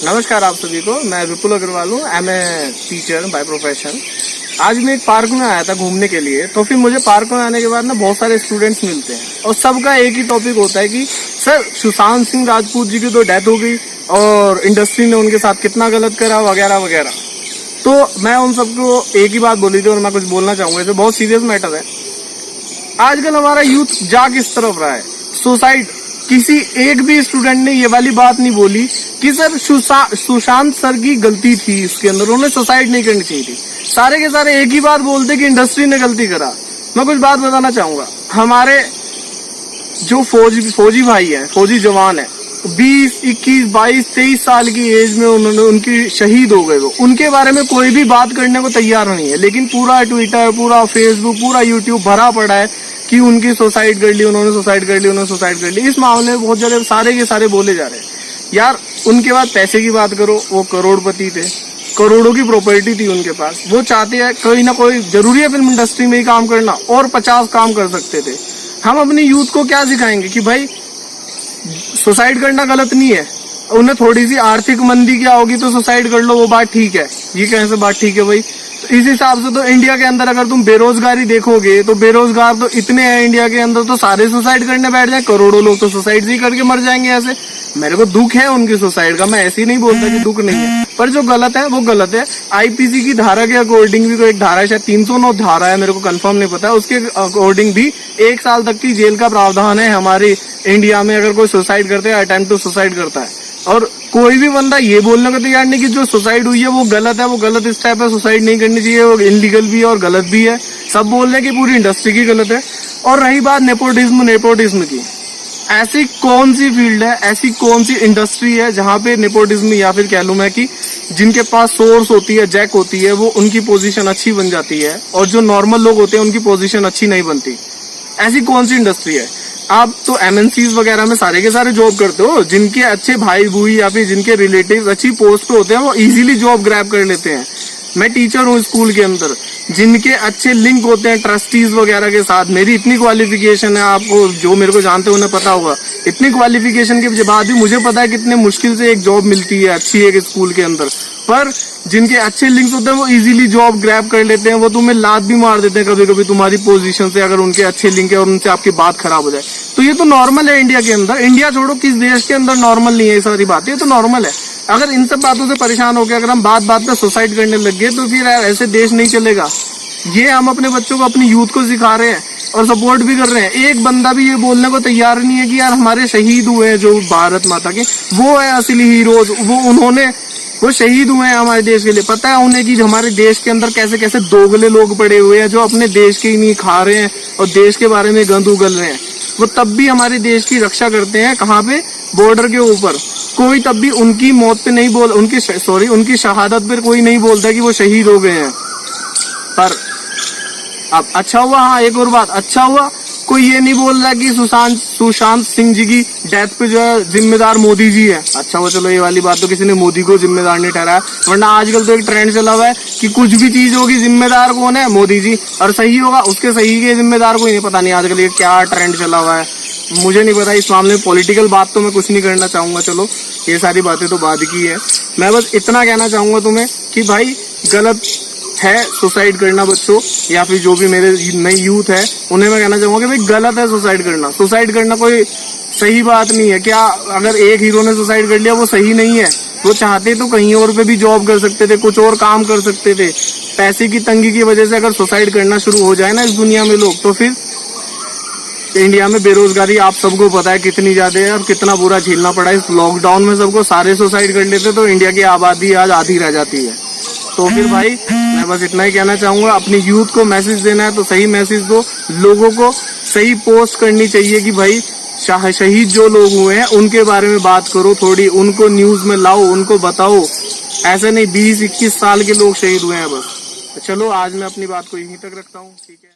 नमस्कार आप सभी को। मैं विपुल अग्रवाल हूँ। I am a teacher by profession. आज मैं एक पार्क में आया था घूमने के लिए। तो फिर मुझे पार्क में आने के बाद ना बहुत सारे स्टूडेंट्स मिलते हैं और सबका एक ही टॉपिक होता है कि सर सुशांत सिंह राजपूत जी की तो डेथ हो गई और इंडस्ट्री ने उनके साथ कितना गलत करा वगैरह वगैरह। तो मैं उन सबको एक ही बात बोली थी और मैं कुछ बोलना चाहूंगा। इसे बहुत सीरियस मैटर है। आजकल हमारा यूथ जा किस तरफ रहा है? सुसाइड। किसी एक भी स्टूडेंट ने ये वाली बात नहीं बोली कि सर सुशांत सर की गलती थी इसके अंदर, उन्हें सुसाइड नहीं करनी चाहिए थी। सारे के सारे एक ही बात बोलते कि इंडस्ट्री ने गलती करा। मैं कुछ बात बताना चाहूंगा। हमारे जो फौजी भाई है, फौजी जवान है, 20, 21, 22, 23 साल की एज में उनकी शहीद हो गए। वो उनके बारे में कोई भी बात करने को तैयार नहीं है, लेकिन पूरा ट्विटर, पूरा फेसबुक, पूरा यूट्यूब भरा पड़ा है कि उनकी सुसाइड कर ली, उन्होंने सुसाइड कर ली, उन्होंने सुसाइड कर ली। इस मामले में बहुत ज्यादा सारे के सारे बोले जा रहे हैं। यार उनके बाद पैसे की बात करो, वो करोड़पति थे, करोड़ों की प्रॉपर्टी थी उनके पास। वो चाहते हैं कोई ना कोई, जरूरी है फिल्म इंडस्ट्री में ही काम करना, और 50 काम कर सकते थे। हम अपनी यूथ को क्या सिखाएंगे कि भाई सुसाइड करना गलत नहीं है, उन्हें थोड़ी सी आर्थिक मंदी क्या होगी तो सुसाइड कर लो, वो बात ठीक है। ये कैसे बात ठीक है भाई? तो इस हिसाब से तो इंडिया के अंदर अगर तुम बेरोजगारी देखोगे तो बेरोजगार तो इतने हैं इंडिया के अंदर, तो सारे सुसाइड करने बैठ जाए। करोड़ों लोग तो सुसाइड ही करके मर जाएंगे ऐसे। मेरे को दुख है उनकी सुसाइड का, मैं ऐसे ही नहीं बोलता कि दुख नहीं है, पर जो गलत है वो गलत है। आईपीसी की धारा के अकॉर्डिंग भी कोई एक धारा है, शायद 309 धारा है, मेरे को कंफर्म नहीं पता है, उसके अकॉर्डिंग भी 1 साल तक की जेल का प्रावधान है हमारे इंडिया में अगर कोई सुसाइड करते हैं, अटेम्प्ट टू सुसाइड करता है। और कोई भी बंदा ये बोलने को तैयार नहीं कि जो सुसाइड हुई है वो गलत है, वो गलत स्टेप है, सुसाइड नहीं करनी चाहिए, वो इनलीगल भी है और गलत भी है। सब बोल रहे हैं कि पूरी इंडस्ट्री की गलत है। और रही बात नेपोटिज्म की, ऐसी कौन सी फील्ड है, ऐसी कौन सी इंडस्ट्री है जहां पे नेपोटिज्म, या फिर कह लूं मैं कि जिनके पास सोर्स होती है, जैक होती है, वो उनकी पोजीशन अच्छी बन जाती है और जो नॉर्मल लोग होते हैं उनकी पोजीशन अच्छी नहीं बनती? ऐसी कौन सी इंडस्ट्री है? आप तो एमएनसीज वगैरह में सारे के सारे जॉब करते हो, जिनके अच्छे भाई बूई या फिर जिनके रिलेटिव अच्छी पोस्ट पे होते हैं वो इजीली जॉब ग्रैब कर लेते हैं। मैं टीचर हूँ स्कूल के अंदर, जिनके अच्छे लिंक होते हैं ट्रस्टीज वगैरह के साथ। मेरी इतनी क्वालिफिकेशन है, आपको जो मेरे को जानते हो उन्हें पता होगा, इतनी क्वालिफिकेशन के बाद भी मुझे पता है कितने मुश्किल से एक जॉब मिलती है अच्छी एक स्कूल के अंदर। पर जिनके अच्छे लिंक्स होते हैं वो इजीली जॉब ग्रैब कर लेते हैं, वो तुम्हें लात भी मार देते हैं कभी कभी तुम्हारी पोजीशन से, अगर उनके अच्छे लिंक है और उनसे आपकी बात खराब हो जाए। तो ये तो नॉर्मल है इंडिया के अंदर। इंडिया छोड़ो, किस देश के अंदर नॉर्मल नहीं है ये सारी बातें? ये तो नॉर्मल है। अगर इन सब बातों से परेशान होकर अगर हम बात बात पे सुसाइड करने लग गए तो फिर ऐसे देश नहीं चलेगा। ये हम अपने बच्चों को, अपनी यूथ को सिखा रहे हैं और सपोर्ट भी कर रहे हैं। एक बंदा भी ये बोलने को तैयार नहीं है कि यार हमारे शहीद हुए हैं जो भारत माता के, वो है असली हीरोज, वो शहीद हुए हैं हमारे देश के लिए। पता है उन्हें कि हमारे देश के अंदर कैसे कैसे दोगले लोग पड़े हुए हैं जो अपने देश के ही नहीं खा रहे हैं और देश के बारे में गंद उगल रहे हैं। वो तब भी हमारे देश की रक्षा करते हैं। कहाँ पे? बॉर्डर के ऊपर। कोई तब भी उनकी मौत पे नहीं बोल, उनकी शहादत पर कोई नहीं बोलता कि वो शहीद हो गए हैं। पर अब अच्छा हुआ, हाँ एक और बात, अच्छा हुआ कोई ये नहीं बोल रहा कि सुशांत सिंह जी की डेथ पे जो है जिम्मेदार मोदी जी है। अच्छा हुआ, चलो ये वाली बात तो किसी ने मोदी को जिम्मेदार नहीं ठहराया, वरना आजकल तो एक ट्रेंड चला हुआ है कि कुछ भी चीज होगी जिम्मेदार कौन है? मोदी जी। और सही होगा उसके सही के जिम्मेदार कोई नहीं। पता नहीं आजकल ये क्या ट्रेंड चला हुआ है, मुझे नहीं पता। इस मामले में पॉलिटिकल बात तो मैं कुछ नहीं करना चाहूंगा, चलो ये सारी बातें तो बाद की है। मैं बस इतना कहना चाहूंगा तुम्हें कि भाई गलत है सुसाइड करना बच्चों, या फिर जो भी मेरे नई यूथ है उन्हें मैं कहना चाहूंगा कि भाई गलत है सुसाइड करना। सुसाइड करना कोई सही बात नहीं है। क्या अगर एक हीरो ने सुसाइड कर लिया वो सही नहीं है? वो चाहते तो कहीं और पे भी जॉब कर सकते थे, कुछ और काम कर सकते थे। पैसे की तंगी की वजह से अगर सुसाइड करना शुरू हो जाए ना इस दुनिया में लोग, तो फिर इंडिया में बेरोजगारी आप सबको पता है कितनी ज्यादा है और कितना बुरा झेलना पड़ा है। इस लॉकडाउन में सबको सारे सुसाइड कर लेते तो इंडिया की आबादी आज आधी रह जाती है। तो फिर भाई मैं बस इतना ही कहना चाहूंगा, अपनी यूथ को मैसेज देना है तो सही मैसेज दो, लोगों को सही पोस्ट करनी चाहिए कि भाई शहीद जो लोग हुए हैं उनके बारे में बात करो, थोड़ी उनको न्यूज में लाओ, उनको बताओ। ऐसे नहीं 20-21 साल के लोग शहीद हुए हैं बस। तो चलो आज मैं अपनी बात को यहीं तक रखता हूँ, ठीक है।